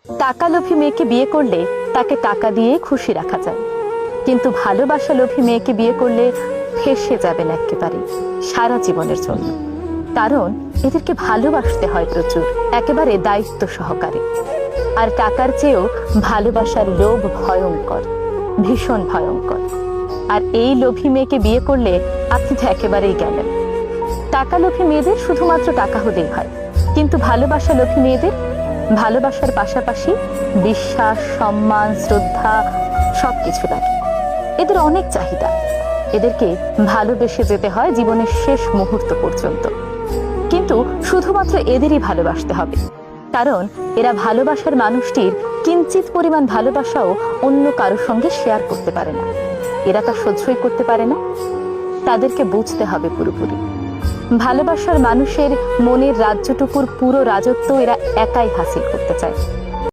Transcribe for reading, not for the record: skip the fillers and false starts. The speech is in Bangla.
টাকা লোভী মেয়েকে বিয়ে করলে তাকে টাকা দিয়ে খুশি রাখা যায়, কিন্তু ভালোবাসা লোভী মেয়েকে বিয়ে করলে ফেঁসে যাবেন একেবারে সারা জীবনের জন্য। কারণ এদেরকে ভালোবাসতে হয় প্রচুর, একেবারে দায়িত্ব সহকারে। আর টাকার চেয়েও ভালোবাসার লোভ ভয়ঙ্কর, ভীষণ ভয়ঙ্কর। আর এই লোভী মেয়েকে বিয়ে করলে আপনি তো একেবারেই গেলেন। টাকা লোভী মেয়েদের শুধুমাত্র টাকা হলেই হয়, কিন্তু ভালোবাসা লোভী মেয়েদের ভালোবাসার পাশাপাশি বিশ্বাস, সম্মান, শ্রদ্ধা সবকিছু লাগে। এদের অনেক চাহিদা, এদেরকে ভালোবেসে যেতে হয় জীবনের শেষ মুহূর্ত পর্যন্ত। কিন্তু শুধুমাত্র এদেরই ভালোবাসতে হবে, কারণ এরা ভালোবাসার মানুষটির কিঞ্চিত পরিমাণ ভালোবাসাও অন্য কারোর সঙ্গে শেয়ার করতে পারে না। এরা তা সহ্যই করতে পারে না। তাদেরকে বুঝতে হবে পুরোপুরি ভালোবাসার মানুষের মনের রাজ্যটুকুর পুরো রাজত্ব এরা একাই হাসিল করতে চায়।